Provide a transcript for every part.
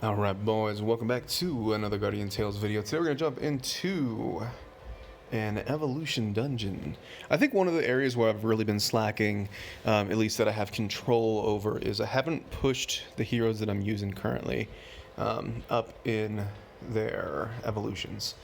Alright boys, welcome back to another Guardian Tales video. Today we're going to jump into an evolution dungeon. I think one of the areas where I've really been slacking, at least that I have control over, is I haven't pushed the heroes that I'm using currently up in their evolutions.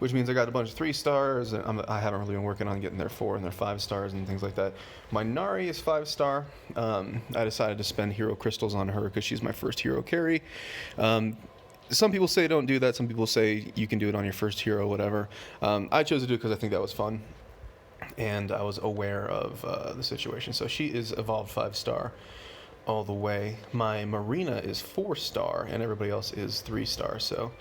Which means I got a bunch of 3 stars, and I haven't really been working on getting their 4 and their 5 stars and things like that. My Nari is 5 star. I decided to spend hero crystals on her because she's my first hero carry. Some people say don't do that. Some people say you can do it on your first hero, whatever. I chose to do it because I think that was fun. And I was aware of the situation. So she is evolved 5 star all the way. My Marina is 4 star, and everybody else is 3 star. So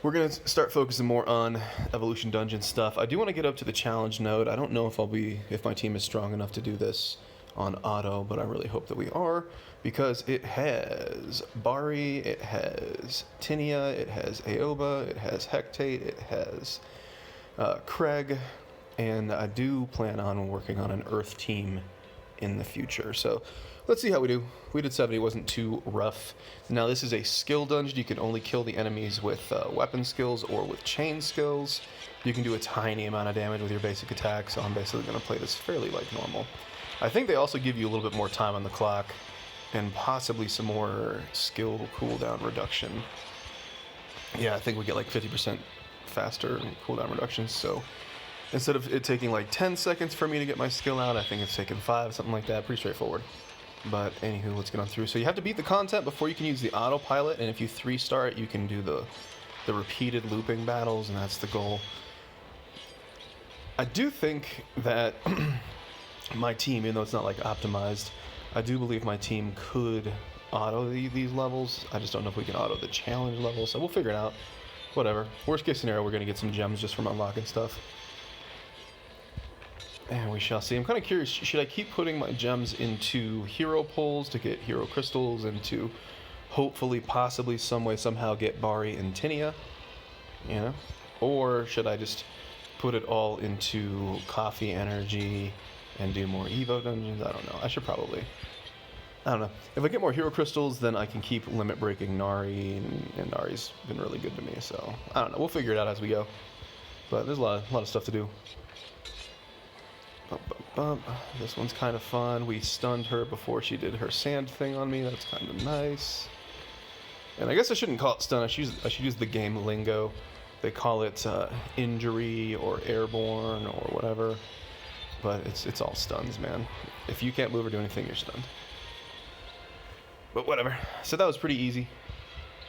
we're going to start focusing more on evolution dungeon stuff. I do want to get up to the challenge node. I don't know if my team is strong enough to do this on auto, but I really hope that we are, because it has Bari, it has Tinia, it has Aoba, it has Hectate, it has Craig, and I do plan on working on an Earth team in the future. So let's see how we do. We did 70, wasn't too rough. Now this is a skill dungeon. You can only kill the enemies with weapon skills or with chain skills. You can do a tiny amount of damage with your basic attack, so I'm basically going to play this fairly like normal. I think they also give you a little bit more time on the clock and possibly some more skill cooldown reduction. Yeah, I think we get like 50% faster cooldown reductions, so instead of it taking like 10 seconds for me to get my skill out, I think it's taking 5, something like that. Pretty straightforward. But anywho, let's get on through. So you have to beat the content before you can use the autopilot, and if you 3-star it, you can do the repeated looping battles, and that's the goal. I do think that my team, even though it's not like optimized, I do believe my team could auto these levels. I just don't know if we can auto the challenge level, so we'll figure it out. Whatever. Worst case scenario, we're going to get some gems just from unlocking stuff. And we shall see. I'm kind of curious, should I keep putting my gems into hero pulls to get hero crystals and to hopefully, possibly, some way, somehow get Bari and Tinia? You know? Or should I just put it all into coffee energy and do more Evo dungeons? I don't know. I should probably. I don't know. If I get more hero crystals, then I can keep limit breaking Nari, and Nari's been really good to me, so I don't know. We'll figure it out as we go. But there's a lot of stuff to do. Bump, bump, bump. This one's kind of fun. We stunned her before she did her sand thing on me. That's kind of nice. And I guess I shouldn't call it stun. I should use the game lingo. They call it injury or airborne or whatever. But it's all stuns, man. If you can't move or do anything, you're stunned. But whatever. So that was pretty easy.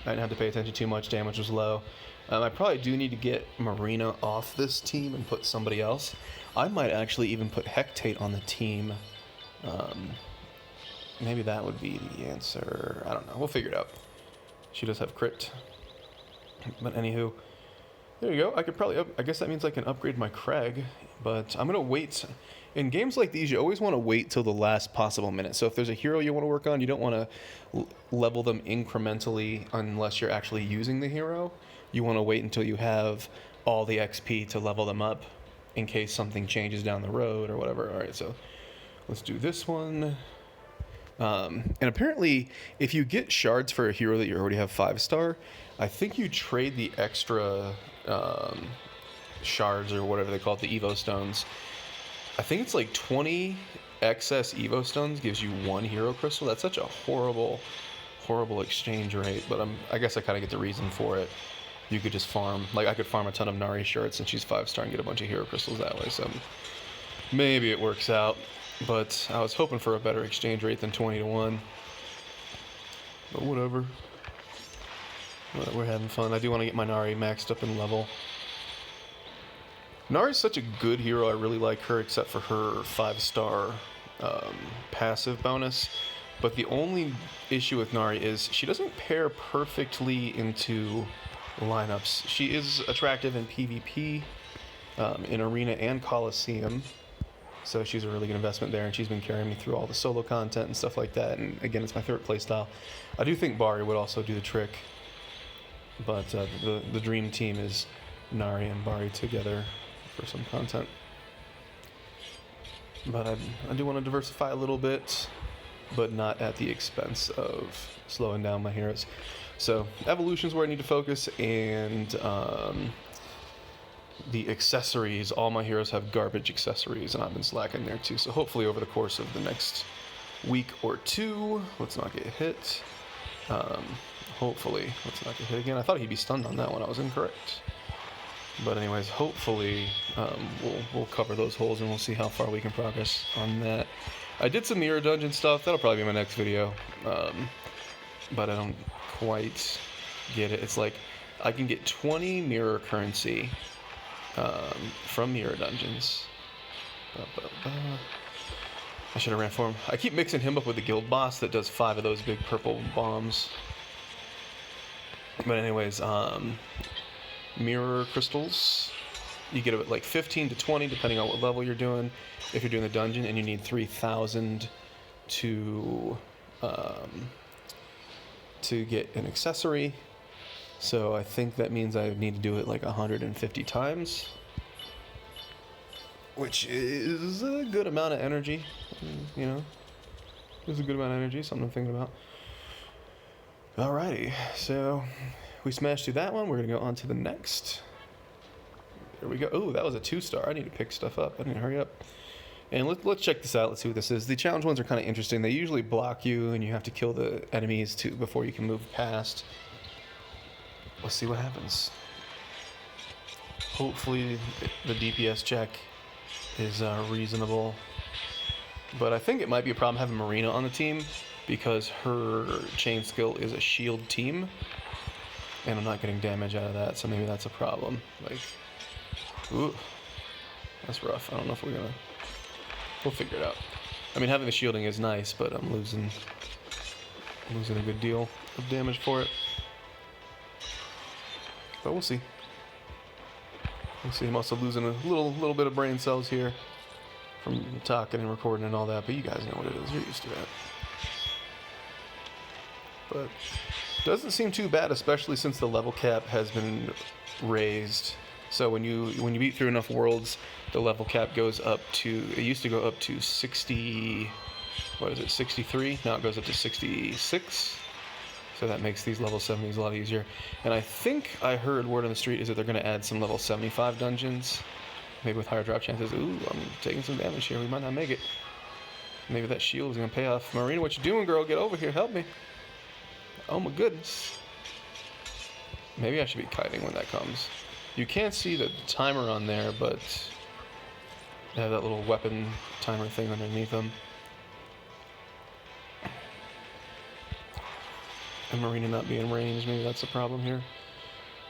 I didn't have to pay attention too much. Damage was low. I probably do need to get Marina off this team and put somebody else. I might actually even put Hectate on the team. Maybe that would be the answer. I don't know. We'll figure it out. She does have crit. But anywho, there you go. I could probably I guess that means I can upgrade my Craig. But I'm going to wait. In games like these, you always want to wait till the last possible minute. So if there's a hero you want to work on, you don't want to level them incrementally unless you're actually using the hero. You want to wait until you have all the XP to level them up in case something changes down the road or whatever. All right, so let's do this one. And apparently, if you get shards for a hero that you already have 5-star, I think you trade the extra shards or whatever they call it, the Evo stones. I think it's like 20 excess Evo stones gives you 1 hero crystal. That's such a horrible exchange rate, but I guess I kind of get the reason for it. You could just farm, like I could farm a ton of Nari shards since she's 5-star and get a bunch of hero crystals that way, so maybe it works out. But I was hoping for a better exchange rate than 20-1. But whatever. We're having fun. I do want to get my Nari maxed up in level. Nari's such a good hero. I really like her, except for her 5-star passive bonus. But the only issue with Nari is she doesn't pair perfectly into lineups. She is attractive in PvP, in Arena and Coliseum. So she's a really good investment there, and she's been carrying me through all the solo content and stuff like that. And again, it's my favorite playstyle. I do think Bari would also do the trick, but the dream team is Nari and Bari together for some content. But I do want to diversify a little bit. but not at the expense of slowing down my heroes. So evolution's where I need to focus, and the accessories, all my heroes have garbage accessories, and I've been slacking there too. So hopefully over the course of the next week or two, let's not get hit. Hopefully, let's not get hit again. I thought he'd be stunned on that one. I was incorrect. But anyways, hopefully we'll cover those holes, and we'll see how far we can progress on that. I did some mirror dungeon stuff. That'll probably be my next video. But I don't quite get it. It's like I can get 20 mirror currency from mirror dungeons. I should have ran for him. I keep mixing him up with the guild boss that does 5 of those big purple bombs. But anyways, mirror crystals, you get like 15 to 20 depending on what level you're doing. If you're doing the dungeon, and you need 3,000 to get an accessory. So I think that means I need to do it like 150 times, which is a good amount of energy. You know, it's a good amount of energy, something I'm thinking about. Alrighty, so we smashed through that one. We're gonna go on to the next. Here we go. Oh, that was a 2-star. I need to pick stuff up. I need to hurry up. And let's check this out. Let's see what this is. The challenge ones are kind of interesting. They usually block you, and you have to kill the enemies before you can move past. Let's see what happens. Hopefully the DPS check is reasonable. But I think it might be a problem having Marina on the team, because her chain skill is a shield team, and I'm not getting damage out of that, so maybe that's a problem. Like, ooh, that's rough. I don't know if we'll figure it out. I mean, having the shielding is nice, but I'm losing a good deal of damage for it. But we'll see. We'll see. I'm also losing a little bit of brain cells here from talking and recording and all that, but you guys know what it is. You're used to that. But doesn't seem too bad, especially since the level cap has been raised. So when you beat through enough worlds, the level cap goes up to, it used to go up to 60, what is it, 63? Now it goes up to 66. So that makes these level 70s a lot easier. And I think I heard word on the street is that they're going to add some level 75 dungeons, maybe with higher drop chances. Ooh, I'm taking some damage here. We might not make it. Maybe that shield is going to pay off. Marina, what you doing, girl? Get over here. Help me. Oh my goodness. Maybe I should be kiting when that comes. You can't see the timer on there, but they have that little weapon timer thing underneath them. And Marina not being ranged, maybe that's a problem here.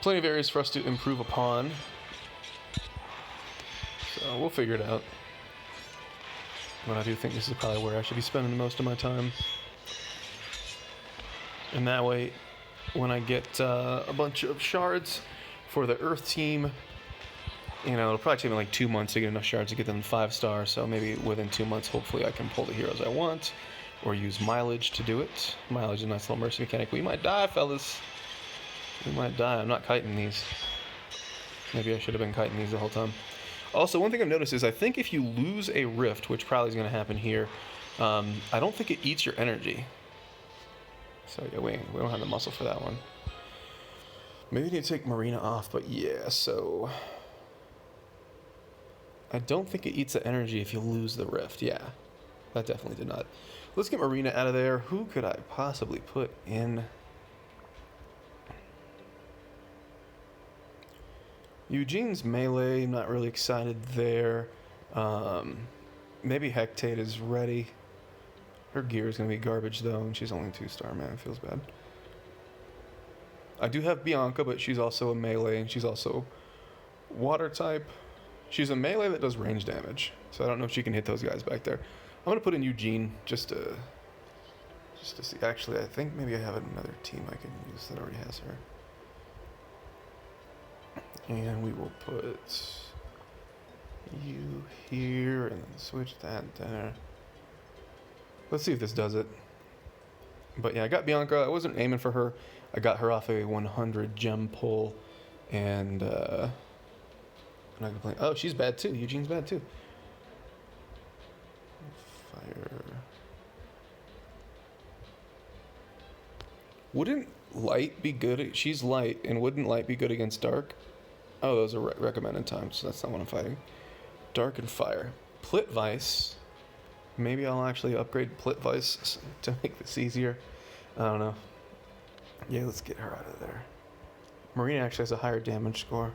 Plenty of areas for us to improve upon. So we'll figure it out. But I do think this is probably where I should be spending most of my time. And that way, when I get a bunch of shards for the Earth team, you know, it'll probably take me like 2 months to get enough shards to get them 5-star. So maybe within 2 months, hopefully I can pull the heroes I want, or use mileage to do it. Mileage is a nice little mercy mechanic. We might die, fellas. We might die. I'm not kiting these. Maybe I should have been kiting these the whole time. Also, one thing I've noticed is I think if you lose a rift, which probably is going to happen here, I don't think it eats your energy. So yeah, we don't have the muscle for that one. Maybe we need to take Marina off, but yeah, so I don't think it eats the energy if you lose the rift. Yeah, that definitely did not. Let's get Marina out of there. Who could I possibly put in? Eugene's melee, not really excited there. Maybe Hectate is ready. Her gear is going to be garbage though, and she's only 2-star, man. It feels bad. I do have Bianca, but she's also a melee, and she's also water type. She's a melee that does range damage, so I don't know if she can hit those guys back there. I'm going to put in Eugene just to see. Actually, I think maybe I have another team I can use that already has her. And we will put you here and then switch that there. Let's see if this does it. But yeah, I got Bianca. I wasn't aiming for her. I got her off a 100 gem pull, and I'm not gonna play. Oh, she's bad too. Eugene's bad too. Fire. Wouldn't light be good? She's light, and wouldn't light be good against dark? Oh, those are recommended times, so that's not what I'm fighting. Dark and fire. Plitvice. Maybe I'll actually upgrade Plitvice to make this easier. I don't know. Yeah, let's get her out of there. Marina actually has a higher damage score.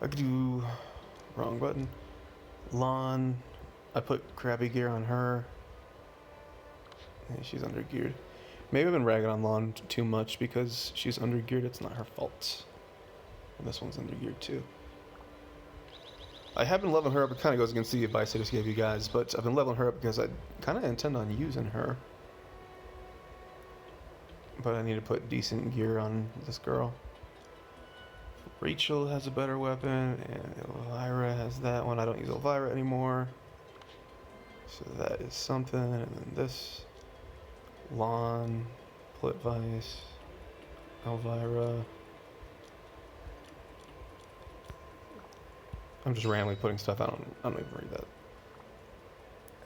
I could do... Wrong button. Lawn. I put crappy gear on her. Yeah, she's undergeared. Maybe I've been ragging on Lawn too much because she's undergeared. It's not her fault. And this one's undergeared too. I have been leveling her up. It kind of goes against the advice I just gave you guys, but I've been leveling her up because I kind of intend on using her. But I need to put decent gear on this girl. Rachel has a better weapon, and Elvira has that one. I don't use Elvira anymore. So that is something. And then this. Lawn, Plitvice, Elvira. I'm just randomly putting stuff. I don't even read that.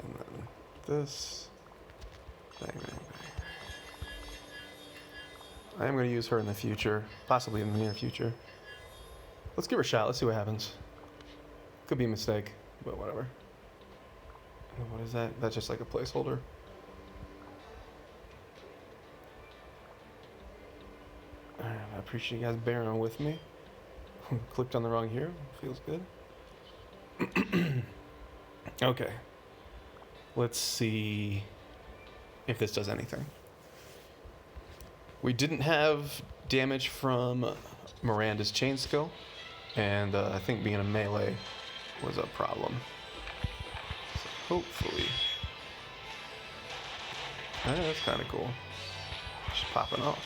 And then this. Bang, bang, bang. I am going to use her in the future, possibly in the near future. Let's give her a shot. Let's see what happens. Could be a mistake, but whatever. And what is that? That's just like a placeholder. Alright, I appreciate you guys bearing with me. Clicked on the wrong hero. Feels good. Okay. Let's see if this does anything. We didn't have damage from Miranda's chain skill, and I think being a melee was a problem. So hopefully... that's kind of cool. She's popping off.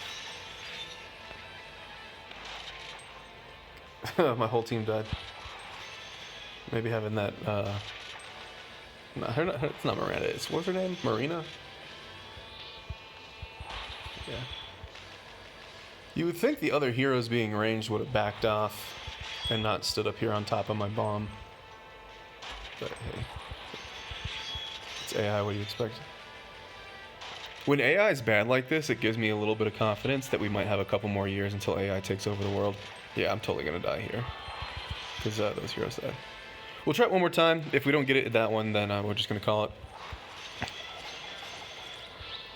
My whole team died. Maybe having that, no, it's not Miranda, what's her name? Marina? Yeah. You would think the other heroes being ranged would have backed off and not stood up here on top of my bomb. But hey. It's AI, what do you expect? When AI is bad like this, it gives me a little bit of confidence that we might have a couple more years until AI takes over the world. Yeah, I'm totally gonna die here. Because those heroes died. We'll try it one more time. If we don't get it at that one, then we're just gonna call it.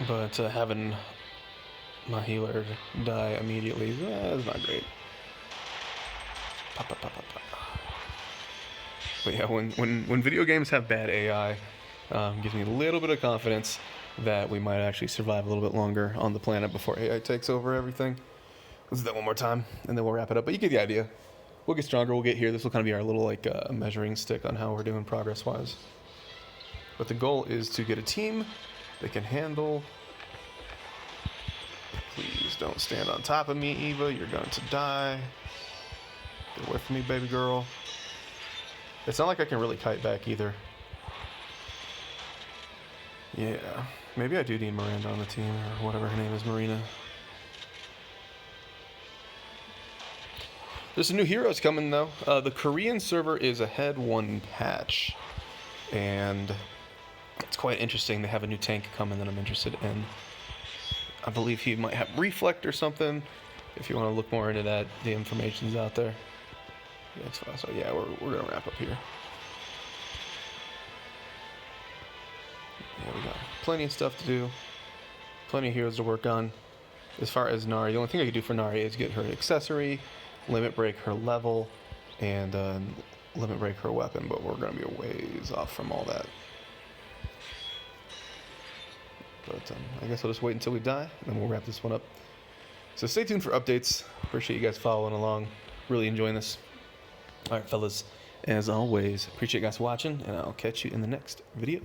But having my healer die immediately is not great. Pop, pop, pop, pop, pop. But yeah, when video games have bad AI, gives me a little bit of confidence that we might actually survive a little bit longer on the planet before AI takes over everything. Let's do that one more time, and then we'll wrap it up. But you get the idea. We'll get stronger. We'll get here. This will kind of be our little like measuring stick on how we're doing progress-wise. But the goal is to get a team that can handle. Please don't stand on top of me, Eva. You're going to die. Get away from me, baby girl. It's not like I can really kite back either. Yeah, maybe I do need Miranda on the team, or whatever her name is, Marina. There's some new heroes coming, though. The Korean server is ahead one patch, and it's quite interesting. They have a new tank coming that I'm interested in. I believe he might have Reflect or something. If you want to look more into that, the information's out there. Yeah, so yeah, we're gonna wrap up here. Yeah, we got plenty of stuff to do, plenty of heroes to work on. As far as Nari, the only thing I could do for Nari is get her an accessory, limit break her level, and limit break her weapon, but we're going to be a ways off from all that. But I guess I'll just wait until we die, and then we'll wrap this one up. So stay tuned for updates. Appreciate you guys following along. Really enjoying this. All right, fellas, as always, appreciate you guys watching, and I'll catch you in the next video.